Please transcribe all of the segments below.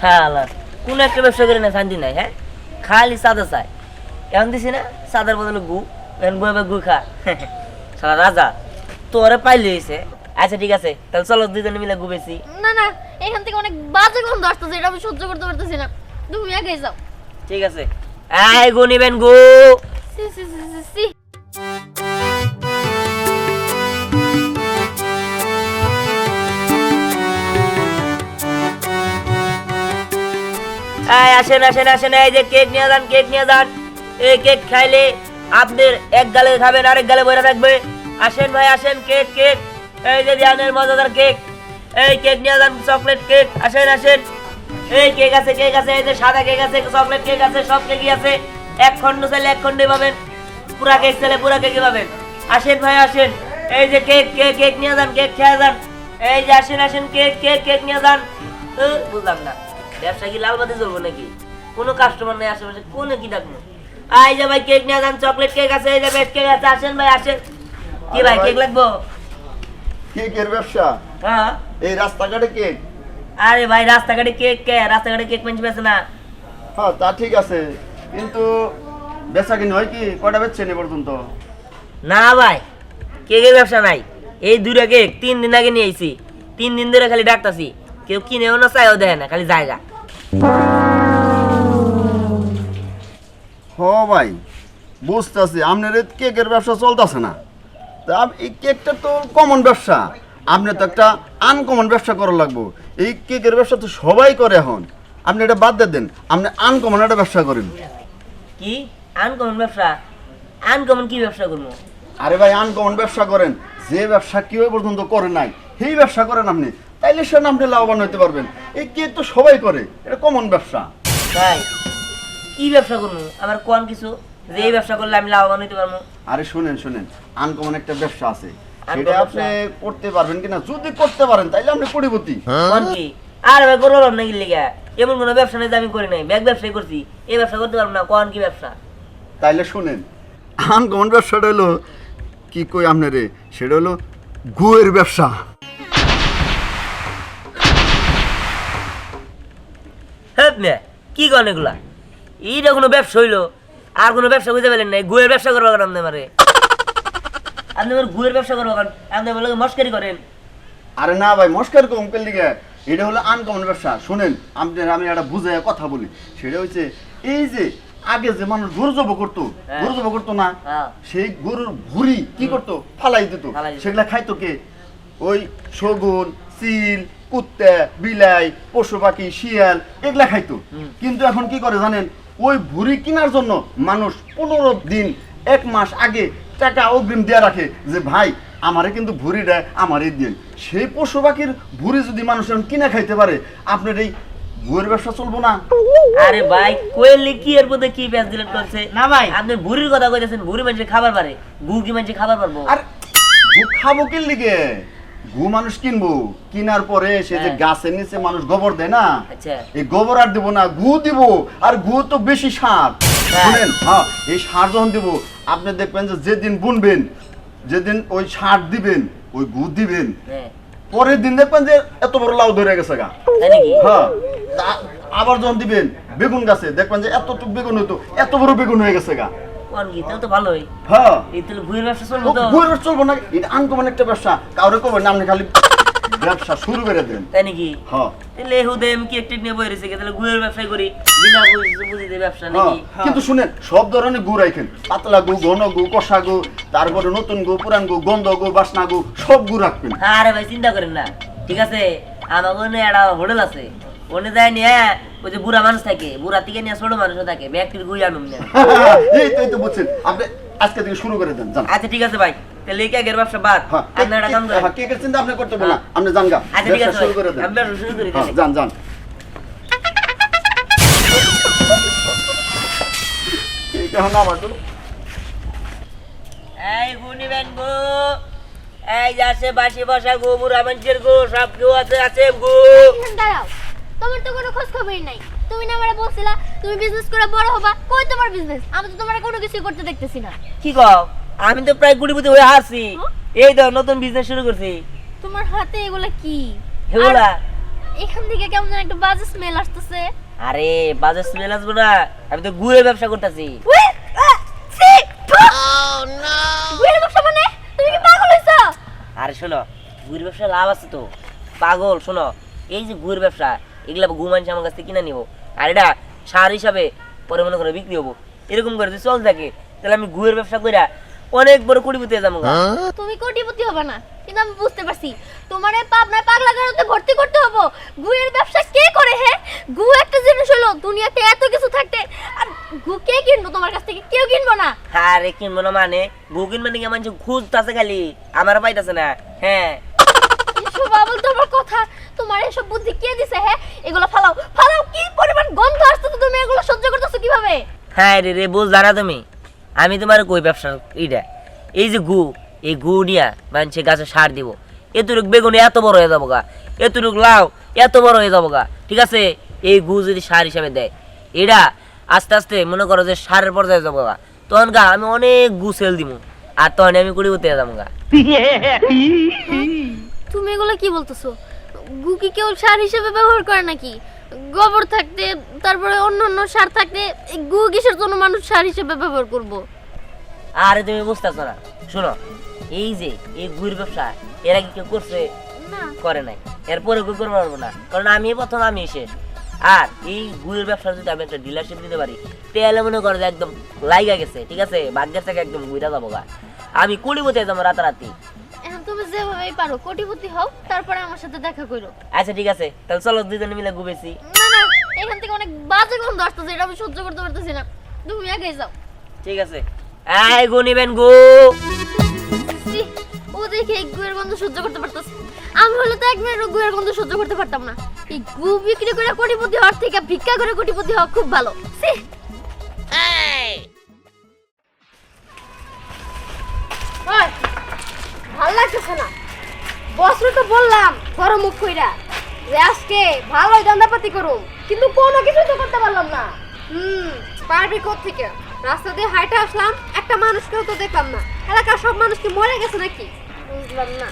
শালা কোন একটা ব্যবসা করে না শান্তি নাই। হ্যাঁ, খালি সাদা চাই। এখন দিছি না সাদার বদলে গু, এখন বই গু খা। শালা রাজা তোরে পাইলে হয়েছে। আচ্ছা ঠিক আছে, তাহলে চলো দুজনে মিলে গু বেশি। না না, এখান থেকে অনেক বাজে গন্ধ আসতেছে, এটা আমি সহ্য করতে পারতেছি না। তুমি আগে যাও। ঠিক আছে, এই গু নিবেন গু। সি সি সি সি সি। এই আসেন আসেন আসেন, এই যে কেক নিয়ে যান, কেক নিয়ে যান। এই কেক খাইলে আপনার এক গালে খাবেন, আরেক গালে বইরা থাকবে। আসেন ভাই আসেন, কেক কেক, এই যে ধ্যানের মজাদার কেক। এই কেক নিয়ে যান, চকলেট কেক। আসেন আসেন, এই কেক আছে, কেক আছে, এই যে সাদা কেক আছে, চকলেট কেক আছে, সব কেকই আছে। এক খন্ড চাইলে এক খন্ডই পাবেন, পুরা কেক চাইলে পুরা কেকই পাবেন। আসেন ভাই আসেন, এই যে কেক কেক, কেক নিয়ে যান, কেক খেয়ে যান। এই যে আসেন আসেন, কেক কেক, কেক নিয়ে যান। বুঝলাম না, ব্যবসা কি লাল বাতি চলবো নাকি? কোনো কাস্টমার নেই আশেপাশে, কোনে কি ডাকবো? এই যে ভাই কেক নিয়ে যান, চকলেট কেক আছে, এই যে বেস্ট কেক আছে। আসেন ভাই আসেন। কি ভাই কেক লাগবো? কেকের ব্যবসা? হ্যাঁ। এই রাস্তাঘাটে কেক? আরে ভাই রাস্তাঘাটে কেক কে? রাস্তাঘাটে কেক মানুষ বেছে না। হ্যাঁ তা ঠিক আছে, কিন্তু বেচা কিনে হয় কি? কয়টা বেচছেন এ পর্যন্ত? না ভাই, কেকের ব্যবসা নাই। এই দুইটা কেক 3 দিন আগে নিয়ে আইছি, 3 দিন ধরে খালি ডাকতাছি, কেউ কিনেও না চাইও দেয় না, খালি জায়গা। হ ভাই বুঝতেছি আপনার এই কেকের ব্যবসা চলতেছে না। তা এই কেকটা তো কমন ব্যবসা, আপনি তো একটা আনকমন ব্যবসা করা লাগবো। এই কেকের ব্যবসা তো সবাই করে এখন, আপনি এটা বাদ দিয়ে দেন, আপনি আনকমন একটা ব্যবসা করেন। কি আনকমন ব্যবসা? আনকমন কি ব্যবসা করবো? আরে ভাই আনকমন ব্যবসা করেন, যে ব্যবসা কেউ এ পর্যন্ত করে নাই সেই ব্যবসা করেন আপনি, তাইলে সে আপনি লাভবান হতে পারবেন। এই কেক তো সবাই করে, এটা কমন ব্যবসা। ভাই কি ব্যবসা করবো আমার কোন কিছু, যে এই ব্যবসা করলে আমি লাভবান হতে পারবো? আরে শুনেন শুনেন, আনকমন একটা ব্যবসা আছে, আনকমন সেটা আপনি ব্যবসা? করতে পারবেন কিনা? যদি করতে পারেন তাইলে আপনি কোটিপতি। কোন কি? আর ভাই করবো না কি লেগে? এমন কোনো ব্যবসা নেই যে আমি করি নাই, ব্যাগ ব্যবসায় করছি, এই ব্যবসা করতে পারবো না। কোন কি ব্যবসা? তাইলে শুনেন, আনকমন ব্যবসাটা হলো কি কই আপনারে, সেটা হলো গুয়ের ব্যবসা। হ্যাঁ মেয়ে, কি করেন এগুলা? এইটা কোনো ব্যবসা হইলো? আর কোনো ব্যবসা বুঝতে পারলেন না? গুয়ের ব্যবসা করবো কেন আপনি আমারে? আপনি আমার গুয়ের ব্যবসা করবো কেন? আপনি আমার লগে মস্কারি করেন। আরে না ভাই মস্কার কমকের লিগে, এটা হলো আনকমন ব্যবসা। শুনেন আপনার আমি একটা বুঝাই কথা বলি, সেটা হচ্ছে এই যে আগে যে মানুষ গরু জব করতো, হ্যাঁ। গরু জব করতো না, হ্যাঁ। সেই গরুর ভুঁড়ি কি করতো? ফালাই দিত। ফালাই দিত। সেগুলা খাইতো কে? ওই শগুন, চিল, কুত্তা, বিলাই, পশু পাখি, শিয়াল এগুলা খাইতো। কিন্তু এখন কি করে জানেন? ওই ভুঁড়ি কেনার জন্য মানুষ 15 দিন 1 মাস আগে টাকা অগ্রিম দেয়া রাখে, যে ভাই আমারে কিন্তু ভুঁড়িটা আমারই দিন। সেই পশু পাখির ভুঁড়ি যদি মানুষ এখন কিনা খাইতে পারে, আপনার এই গুয়ের ব্যবসা চলবো না? আরে ভাই কোয়েলি কি এর মধ্যে কি পেঁয়াজ দিলেন করছে? না ভাই আপনি ভুরির কথা কইতেছেন, ভুরি মানুষের খাবার পারে, গু কি মানুষের খাবার পারবো? আর গু খাবো কি লিগে? গু মানুষ কিনবো, কিনার পরে সে যে হ্যাঁ। গাছের নিচে মানুষ গোবর দেয় না, আচ্ছা। এই গোবর আর দিব না, গু দিব। আর গু তো বেশি সার। হ্যাঁ। শুনেন, হ্যাঁ এই সার যখন দিব, আপনি দেখবেন যে যেদিন বুনবেন, যেদিন ওই সার দিবেন, ওই গু দিবেন, হ্যাঁ, পরের দিন দেখবেন যে এত বড় লাউ ধরে গেছে গা। তাই নাকি? হ্যাঁ, আবার যখন দিবেন বেগুন গাছে, দেখবেন যে এতটুকু বেগুন হইতো এত বড় বেগুন হয়ে গেছে গা। কোন কি? তাহলে তো ভালোই। হ্যাঁ, এই তাহলে ভুরির ব্যবসা চলবো তো? গুয়ের ব্যবসা চলবো না, এটা আনকমন একটা ব্যবসা। কাউরে কবেন না, আপনি খালি ব্যবসা শুরু করে দেন। তাই নাকি? হ্যাঁ তাহলে হুদে আমি কি একটু নিয়ে বই রয়েছে, তাহলে গুয়ের ব্যবসায় করি, বিনা বুঝিতে ব্যবসা হ্যাঁ, নাকি? কিন্তু শুনেন সব ধরনের গু রাখেন, পাতলা গু, ঘন গু, কষা গু, তারপরে নতুন গু, পুরান গু, গন্ধ গু, বাসনা গু, সব গু রাখবেন। আরে ভাই চিন্তা করেন না, ঠিক আছে? আমার ওখানে একটা হোটেল আছে, ওখানে যায় নিয়ে ওই যে বুড়া মানুষ থাকে, বুড়া থেকে নিয়ে ছোট মানুষও থাকে, ব্যক্তির গুই আনুন না। এই তো বুঝছেন, আপনি আজকে থেকে শুরু করে দেন, জান। আচ্ছা ঠিক আছে ভাই, তাহলে এই কেকের ব্যবসা বাদ, হ্যাঁ, আপনি একটা কাম করেন। কেকের চিন্তা আপনি করতে হবে না, আপনি জান গা, আচ্ছা ঠিক ব্যবসা আছে শুরু ভাই, করে দেন। আমি ব্যবসা শুরু করি হ্যাঁ, তাহলে। যান যান। এখন আমার তো এই গু নিবেন গু, এই যে আছে বাসি বসা গু, বুড়া মানুষের গু, সব গু আছে, আছে গু। এখানে দাঁড়াও, তোমার তো কোনো খোঁজ খবরই নাই। তুমি না আমারে বলছিলা তুমি বিজনেস করে বড় হবা, কই তোমার বিজনেস? আমি তো তোমার কোনো কিছু করতে দেখতেছি না। কি কও? আমি তো প্রায় গুড়িপুতি হয়ে হারছি, হ্যাঁ? এই তো নতুন বিজনেস শুরু করছি। তোমার হাতে এগুলা কি? এগুলা এখান থেকে কেমন যেন একটা বাজে স্মেল আসতেছে। আরে বাজে স্মেল আসবো না, আমি তো গুড়ের ব্যবসা করতেছি। গুয়ের ব্যবসা মানে? তুমি কি পাগল হইছো? আরে শোনো, গুড়ের ব্যবসা লাভ আছে তো। পাগল শোনো, এই যে গুড়ের ব্যবসা, এগুলা গু মানুষ আমার কাছ থেকে কিনে নিবো, আর এটা সার হিসাবে পরে মনে করে বিক্রি হবো। এরকম করে যদি চল থাকে তাহলে আমি গুড়ের ব্যবসা করে অনেক বড় কোটিপতি হয়ে যাবো। তুমি কোটিপতি হবে না, কিন্তু আমি বুঝতে পারছি তোমারে পাবনায় পাগলা গারদে ভর্তি করতে হবে। গুয়ের ব্যবসা কে করে? হে, গু একটা জিনিস হলো, দুনিয়াতে এত কিছু থাকতে আর গু কে কিনবো তোমার কাছ থেকে? কেউ কিনবো না। আরে কিনবো না মানে? গু কিনবে নাকি? মানুষ খুঁজতেছে খালি, আমার পাইতেছে না। হ্যাঁ এসব আবল তোমার কথা, তোমার এসব বুদ্ধি কে দিছে? হে, এগুলো ফালাও ফালাও। কি পরিমাণ গন্ধ আসতেছে, তুমি এগুলো সহ্য করতেছো কিভাবে? হ্যাঁ রে রে, বুঝ জানা তুমি, আমি তোমার কই ব্যবসা এইটা, এই যে গু, এই গু নিয়া মানুষের গাছে সার দিব, এতটুক বেগুন এত বড় হয়ে যাবো গা, এতটুক লাউ এত বড় হয়ে যাবো গা, ঠিক আছে? এই গু যদি সার হিসাবে দেয়, এটা আস্তে আস্তে মনে করো যে সারের পর্যায়ে যাবো গা, তখন গা আমি অনেক গু সেল দিব, আর তখন আমি কুড়ি উঠতে যাবো গা। তুমি এগুলো কি বলতেছো? গু কি কেউ সার হিসেবে ব্যবহার করে নাকি? গোবর থাকতে, তারপরে অন্য অন্য সার থাকতে, এই গু কিসের জন্য মানুষ সার হিসেবে ব্যবহার করবো? আরে তুমি বুঝতেছো না, শোনো, এই যে এই গুড় ব্যবসা এর আগে কেউ করছে? না। করে নাই, এরপরে কেউ করতে পারবো না, কারণ আমি প্রথম, আমি শেষ। আর এই গুড়ের ব্যবসা যদি আমি একটা ডিলারশিপ দিতে পারি, তাহলে মনে করো যে একদম লাইগা গেছে, ঠিক আছে? ভাগ্যের থেকে একদম গুড়া যাবো গা, আমি কোটিপতি হয়ে যাবো রাতারাতি। এখন তুমি যেভাবেই পারো কোটিপতি হও, তারপরে আমার সাথে দেখা করো। আচ্ছা ঠিক আছে, তাহলে চলো দুজনে মিলে ঘুমেছি। না না, এখান থেকে অনেক বাজে গন্ধ আসতেছে, এটা আমি সহ্য করতে পারতেছি না। তুমি আগে যাও। ঠিক আছে, এই গু নিবেন গু। ছি, ও দেখে এই গুয়ের গন্ধ সহ্য করতে পারতেছে। আমি হলে তো এক মিনিট গুয়ের গন্ধ সহ্য করতে পারতাম না। এই গু বিক্রি করে কোটিপতি হওয়ার থেকে ভিক্ষা করে কোটিপতি হওয়া খুব ভালো। ছি। ওই, ভাল লাগতেছে না। বসরে তো বললাম বড় মুখ কইরা যে আজকে ভালোই দান্দাপাতি করুম, কিন্তু কোনো কিছু তো করতে পারলাম না। পারবি কোত্থেকে? রাস্তা দিয়ে হাইটে আসলাম, একটা মানুষকেও তো দেখলাম না। এলাকার সব মানুষ কি মরে গেছে নাকি? বুঝলাম না।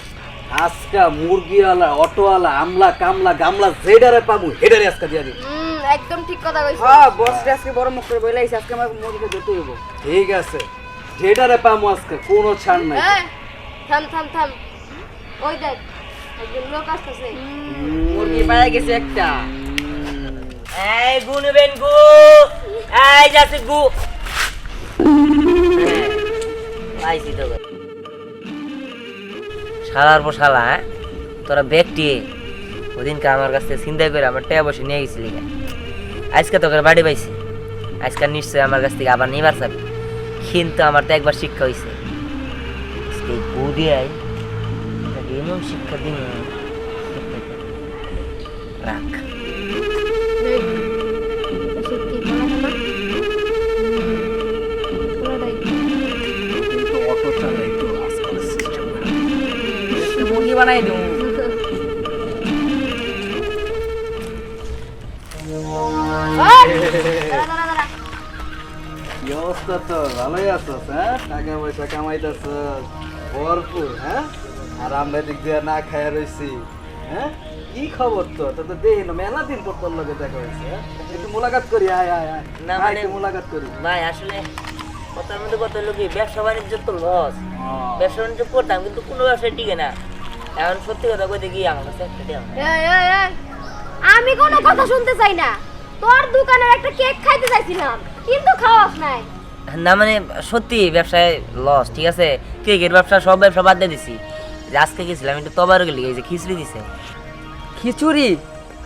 আজকা মুরগিওয়ালা, অটোওয়ালা, আমলা, কামলা, গামলা যেডারে পাবো হেডারে আজকা দিয়া দিই। একদম ঠিক কথা কইছো। হ্যাঁ বসরে আজকে বড় মুখ করে বইলাইছে, আজকে আমার মুরগিকে ধরতে হইব। ঠিক আছে, যেডারে পাবো আজকে কোনো ছাড় নাই। এই, থাম থাম থাম। ওই দেখ, একজন লোক আসতেছে। মুরগি পায়া গেছে একটা। এই গু নিবেন গু, এই যাচ্ছে গু। আইছি তো শালার পর শালা, হ্যাঁ তোরা ব্যক্তি ওদিনকে আমার কাছ থেকে চিন্তা করে আমার টেয়া বসে নিয়ে গেছিলি, আজকে তোকে বাড়ি পাইছি, আজকে নিশ্চয়ই আমার কাছ থেকে আবার নিবার চাবি। কিন্তু আমার তো একবার শিক্ষা হয়েছে, গু দিয়ে এমন শিক্ষা দিন রাখ। অটো চালাই তো আজকাল সিস্টেম মুরগি বানাই দিও। কি অবস্থা তো? ভালোই আছো? হ্যাঁ, টাকা পয়সা কামাইতেছ ভরপুর, হ্যাঁ? আর আমরা দিক দিয়ে না খাইয়া রইছি, হ্যাঁ? কি খবর তো? তো তো দেখি না, মেলা দিন পর তোর লগে দেখা হয়েছে। একটু মোলাকাত করি, আয় আয় আয় না আয়, মানে একটু মোলাকাত করি। ভাই আসলে কথার মধ্যে কত লোক ব্যবসা বাণিজ্য তো লস, ব্যবসা বাণিজ্য করতাম কিন্তু কোনো ব্যবসায় টিকে না। এখন সত্যি কথা কইতে গিয়ে আমার কাছে একটা টাকা নাই। আমি কোনো কথা শুনতে চাই না। তোর দোকানের একটা কেক খাইতে চাইছিলাম, কিন্তু খাওয়াস নাই। না মানে সত্যি ব্যবসায় লস, ঠিক আছে? কেকের ব্যবসা, সব ব্যবসা বাদ দিয়ে দিছি। যে আজকে গেছিলাম একটু তবার গেলি, এই যে খিচুড়ি দিছে। খিচুড়ি?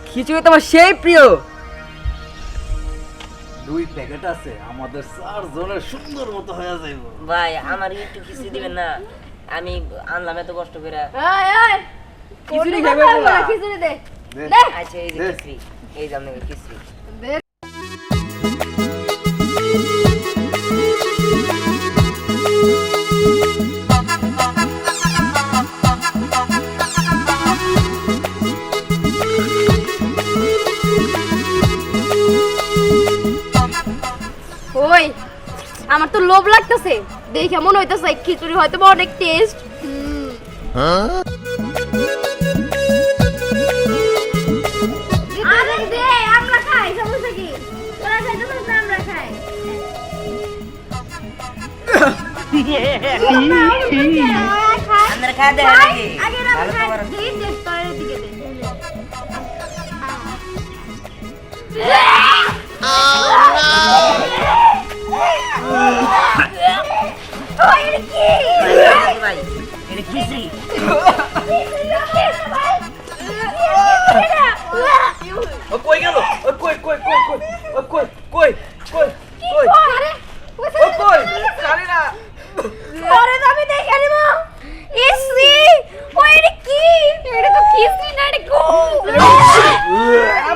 খিচুড়ি তো আমার সেই প্রিয়। 2 প্যাকেট আছে, আমাদের 4 জনের সুন্দর মতো হয়ে যাইব। ভাই আমার একটু খিচুড়ি দিবেন না, আমি আনলাম এত কষ্ট করে। খিচুড়ি খাবে বলা। খিচুড়ি দে। দে। আচ্ছা এই যে খিচুড়ি, এই যে আপনাকে খিচুড়ি। ওই, আমার তো লোভ লাগতেছে, দেখে মনে হইতেছে খিচুড়ি হয়তো বা অনেক টেস্ট। আপনার খাওয়া দেয় নাকি আগে না ভালো খাই খাবার দিন দে তোর দিকে দে ওই কি ভাই এটা খিচড়ি ও কই গেল ও কই কই কই কই ও কই কই কই কই আরে ও কই জানি না ওরে আমি দেখে নিব ইসি ওই এটা কি এটা তো খিচড়ি না এটা গো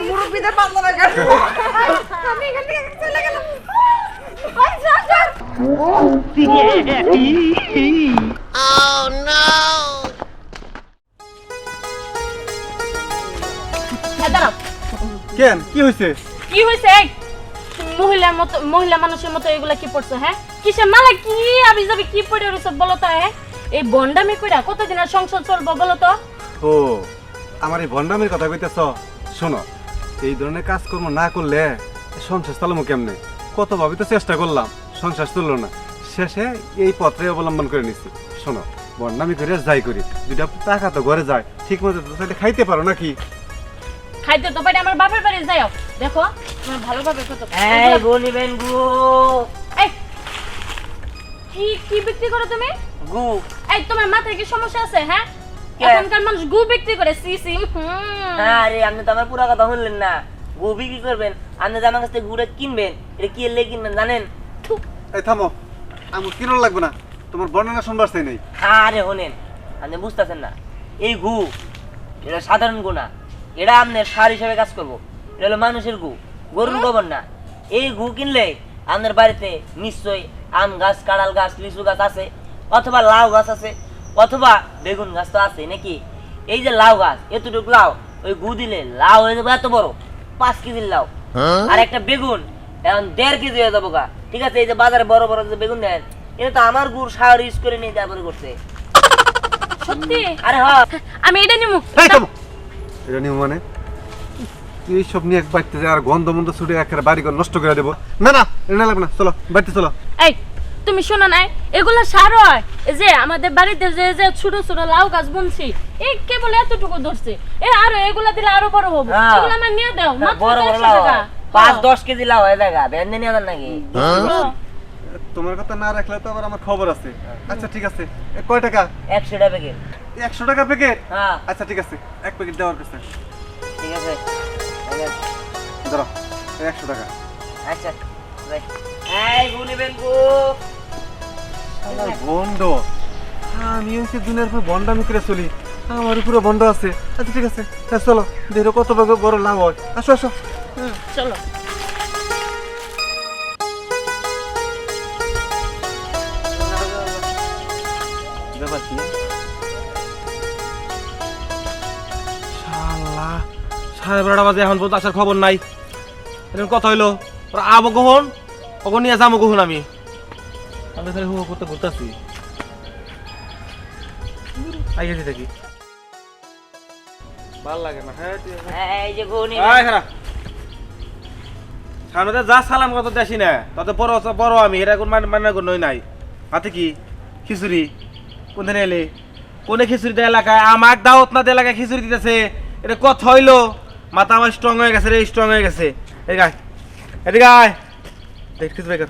মুরব্বিদের পাতলা না কেন আমি এখান থেকে চলে গেলাম ওই সর দাঁড়াও কেন কি হয়েছে? কি হয়েছে এই মহিলা মানুষের মতো এগুলা কি পড়ছো হ্যাঁ কিসের মালা কি আবি যাবি কি পড়ে রয়েছে বলো তো হ্যাঁ এই বন্ডামি কইরা কতদিন আর সংসার চলবো বলো তো ও আমার এই ভণ্ডামির কথা কইতেছ, শোনো এই ধরনের কাজকর্ম না করলে সংসার চালামো কেমনে? কতভাবে তো চেষ্টা করলাম, সংসার চললো না, শেষে এই পথে অবলম্বন করে নিচ্ছি। শোনো ভণ্ডামি করে যাই করি, দুটা টাকা তো ঘরে যায়, ঠিক মতো তো তাহলে খাইতে পারো নাকি? খাইতে তো পারি আমার বাপের বাড়ি যাও দেখো আমার ভালোভাবে কত এই গো নিবেন গো এই কি কি বিক্রি করো তুমি গু এই তোমার মাথায় কি সমস্যা আছে হ্যাঁ কে? এখনকার মানুষ গু বিক্রি করে সি সি আরে আপনি তো আমার পুরো কথা শুনলেন না। গু বিক্রি করবেন, আপনি যে আমার কাছ থেকে গুড়া কিনবেন, এটা কি এলে কিনবেন জানেন? এই থামো, আমার কিনোর লাগবে না, তোমার বর্ণনা শুনবার চাই নেই। আরে শোনেন, আপনি বুঝতেছেন না, এই গু এটা সাধারণ গু না, এটা আপনার সার হিসেবে কাজ করবো। এটা হলো মানুষের গু, গরুর গোবর না। এই গু কিনলে আপনার বাড়িতে নিশ্চয়ই আম গাছ, কাঁঠাল গাছ, লিচু গাছ আছে, অথবা লাউ গাছ আছে, অথবা বেগুন গাছ তো আছে নাকি? এই যে লাউ গাছ, এতটুকু লাউ ওই গু দিলে লাউ হয়ে যাবে এত বড়, 5 কেজির লাউ। আর একটা বেগুন এখন 1.5 কেজি হয়ে যাবো গা। ঠিক আছে, এই যে বাজারে বড় বড় যে বেগুন দেন, এটা তো আমার গুড় সার ইউজ করে নিয়ে তারপরে করছে। সত্যি আরে হ্যাঁ, আমি এটা নিমু এই থামো, এটা নিয়ম মানে তুই এইসব নিয়ে এক বাড়িতে যায় আর গন্ধ মন্ধ ছুটে একেবারে বাড়ি ঘর নষ্ট করে দেবো? না না, এটা লাগবে না, চলো বাড়িতে চলো। এই তুমি শোনো নাই এগুলা সার হয় এই যে আমাদের বাড়িতে যে যে ছোট ছোট লাউ গাছ বুনছি এই কেবল এতটুকু ধরছে এ আরো এগুলা দিলে আরো বড় হবে হ্যাঁ। এগুলা আমার নিয়ে দাও মাত্র বড় বড় 100 লাউ টাকা 5-10 কেজি লাউ হয়ে দেখা বেঁধে নিয়ে যান নাকি? হ্যাঁ। তোমার কথা না রাখলে তো আবার আমার খবর আছে। আচ্ছা ঠিক আছে, কয় টাকা? 100 টাকা প্যাকেট। 100 টাকা প্যাকেট? হ্যাঁ আচ্ছা ঠিক আছে, এক প্যাকেট দেওয়ার কাছে ঠিক আছে, ধরো 100 টাকা। আচ্ছা যাই। এই গু নিবেন গু। আমার বন্ড, আমি হচ্ছে দিনের পর বন্ডামি করে চলি, আমার উপরে বন্ড আছে। আচ্ছা ঠিক আছে, হ্যাঁ চলো দেখো কত বড় লাভ হয়। আসো আসো। চলো ব্যাপার কি শালা 12:30 বাজে এখন পর্যন্ত আসার খবর নাই। এরকম কথা হইলো ওরা আবো কখন, কখন নিয়ে যাবো কখন? আমি খালি হু করতে ঘুরতেছি, আই গেছি দেখি ভাল লাগে না। হ্যাঁ এই যে গু নিবেন। সামনে যা সালাম কত দেখি না তত বড় বড় আমি এটা কোন মানে কোন নাই। হাতে কি খিচুড়ি কোন দিন এলে কোনে খিচুড়ি দেয় এলাকায়, আমার দাওয়াত না দেয় এলাকায় খিচুড়ি দিতেছে, এটা কথা হইলো? মাথা আমার স্ট্রং হয়ে গেছে রে, স্ট্রং হয়ে গেছে। এদিকে আয়, এদিকে আয়, দেখ খিচুড়ি কর,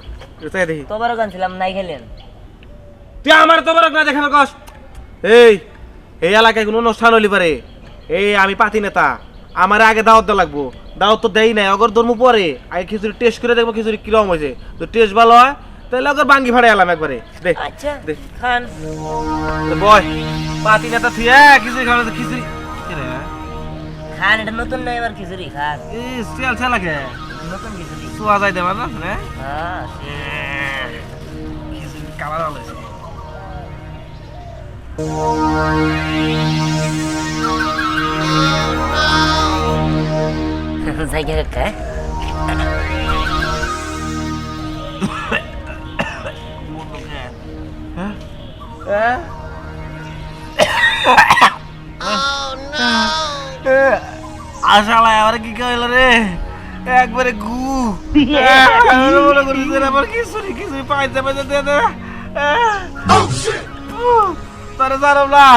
দেখি তোবারও গানছিলাম নাই খেলেন। তুই আমার তো বড় না দেখানোর কস। এই এই এলাকায় কোনো অনুষ্ঠান হইলি পারে, এই আমি পাতি নেতা, আমার আগে দাওয়াত দেওয়া লাগবো, দাওয়াত তো দেই নাই, অগর ধর্ম পরে আগে খিচুড়ি টেস্ট করে দেখবো খিচুড়ি কিরকম হয়েছে, তো টেস্ট ভালো হয় তাহলে অগর বাঙ্গি ফাড়ে এলাম একবারে। দেখ আচ্ছা দেখ খান। বয় পাতি নেতা তুই খিচুড়ি খাওয়া খিচুড়ি খান, এটা নতুন না এবার খিচুড়ি খান, সিয়াল ছেলাকে নতুন খিচুড়ি। শোয়া যায় দেবা না হ্যাঁ খিচুড়ি কালার ভালো হয়েছে। জায়গা কাকা আশালায় আমার কি কইল রে, একবারে গু মনে করি আমার খিচুড়ি খিচুড়ি পাইতে পাইতে দে দে তোরে ছাড়ব না,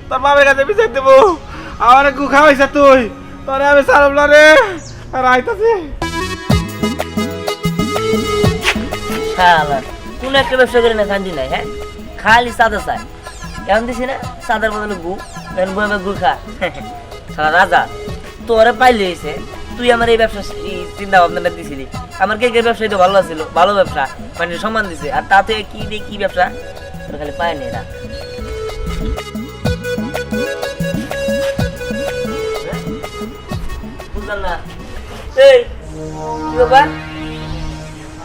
তোর বাবার কাছে বিচার দেবো। আমার গু খাওয়াইছে তুই, তোরে আমি ছাড়ব না রে। আর আইতাছি শালার কোন একটা ব্যবসা করে না শান্তি নাই, হ্যাঁ খালি সাদা চায়। কেমন দিছি না সাদার বদলে গু, এখন বই গু খা। শালা রাজা তোরে পাইলে হয়েছে, তুই আমার এই ব্যবসা চিন্তা ভাবনাটা দিছিলি। আমার কেকের ব্যবসায় তো ভালো ছিল, ভালো ব্যবসা, মানে সম্মান দিছে। আর তাতে কি দিয়ে কি ব্যবসা তোর খালি পায়নি এরা। বুঝলাম না এই কি ব্যাপার?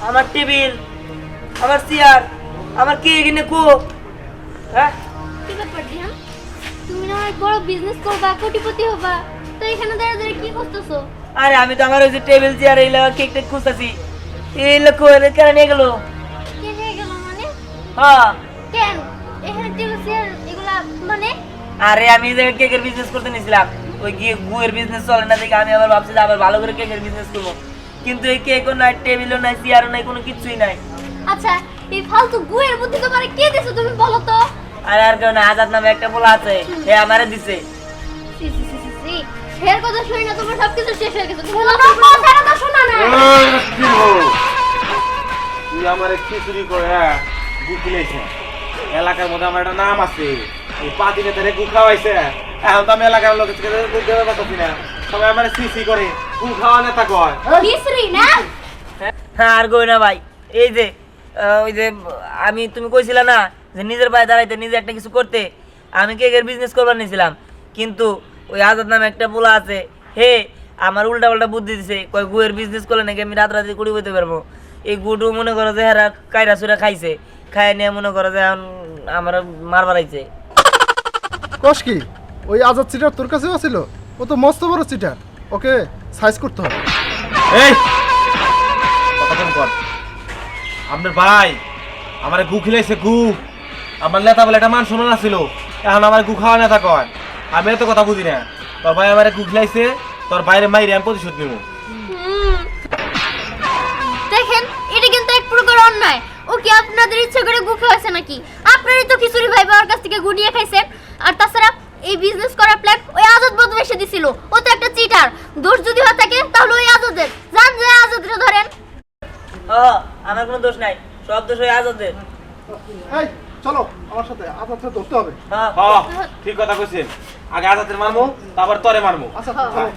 আমার টেবিল, আমার চেয়ার, আমার কে এখানে কো? হ্যাঁ কি ব্যাপার দিহান, তুমি না অনেক বড় বিজনেস করবা, কোটিপতি হবা, তো এখানে দাঁড়িয়ে দাঁড়িয়ে কি করতেছো? আরে আমি তো আমার ওই যে টেবিল চেয়ার এই লাগা কেক টেক খুঁজতেছি। এই লোক কেন নিয়ে গেল? কে নিয়ে গেল মানে? হ্যাঁ কেন এখানে টেবিল চেয়ার এগুলা মানে? আরে আমি যে কেকের বিজনেস করতে নিয়েছিলাম, ওই গিয়ে গুয়ের বিজনেস চলে না দেখে আমি আবার ভাবছি যে আবার ভালো করে কেকের বিজনেস করবো। কিন্তু এই কেকও নাই, টেবিলও নাই, চেয়ারও নাই, কোনো কিছুই নাই। আচ্ছা এই ফালতু গুয়ের বুদ্ধি তোমারে কে দিছে তুমি বলো তো? আর আর কেউ না, আজাদ নামে একটা পোলা আছে, সে আমারে দিছে। সি সি সি সি সি ফের কথা শুনি না, তোমার সবকিছু শেষ হয়ে গেছে। তুমি কথাটা তো শোনা না। তুই আমার খিচুড়ি করে গু খিলাইছে। এলাকার মধ্যে আমার একটা নাম আছে, এই পাতি নেতারে গু খাওয়াইছে। এখন তো আমি এলাকার লোকের থেকে গু দেওয়ার পারতেছি না, সবাই আমার সিসি করে গু খাওয়া নেতা কয়। মিশ্রি না? হ্যাঁ আর কই না ভাই, এই যে ওই যে আমি তুমি কইছিলা না যে নিজের পায়ে দাঁড়াইতে, নিজে একটা কিছু করতে, আমি কেকের বিজনেস করবার নিয়েছিলাম। কিন্তু ওই আজাদ নামে একটা পোলা আছে, হে আমার উল্টা পাল্টা বুদ্ধি দিছে, কয় গুয়ের বিজনেস করলে নাকি আমি রাতারাতি কুড়ি বইতে পারবো। এই গুটু মনে করো যে হেরা কায়রা চুরা খাইছে, খাই নিয়ে মনে করো যে এখন আমার মারবার আইছে। কস কি ওই আজাদ চিটার তোর কাছেও ছিল? ও তো মস্ত বড় চিটার, ওকে সাইজ করতে হবে। এই কথা কম কর। আপনার ভাই আমার গু খিলাইছে, গু আমার নেতা বলে একটা মান সম্মান ছিল, এখন আমার গু খাওয়া নেতা কয়। আমি এত কথা বুঝি না। তোর ভাই আমার গু খিলাইছে, তোর বাইরে মাইরে আমি প্রতিশোধ নিব। দেখেন এটা কিন্তু এক প্রকার অন্যায়। ও কি আপনাদের ইচ্ছে করে গু খাওয়াছে নাকি? আপনারই তো খিচুড়ি ভাই বাবার কাছ থেকে গুনিয়ে খাইছেন। আর তাছাড়া এই বিজনেস করার প্ল্যান ওই আজাদ বদমাইশে দিছিল। ও তো একটা চিটার। দোষ যদি হয় থাকে তাহলে ওই আজাদের। জান যে আজাদরে ধরেন। আমার কোনো দোষ নাই, সব দোষ ওই আজাদের। এই চলো আমার সাথে, আজাদকে ধরতে হবে। হ্যাঁ ঠিক কথা কইছেন। আগে আজাদের মারমু, তারপর তরে মারমু। আচ্ছা চলো।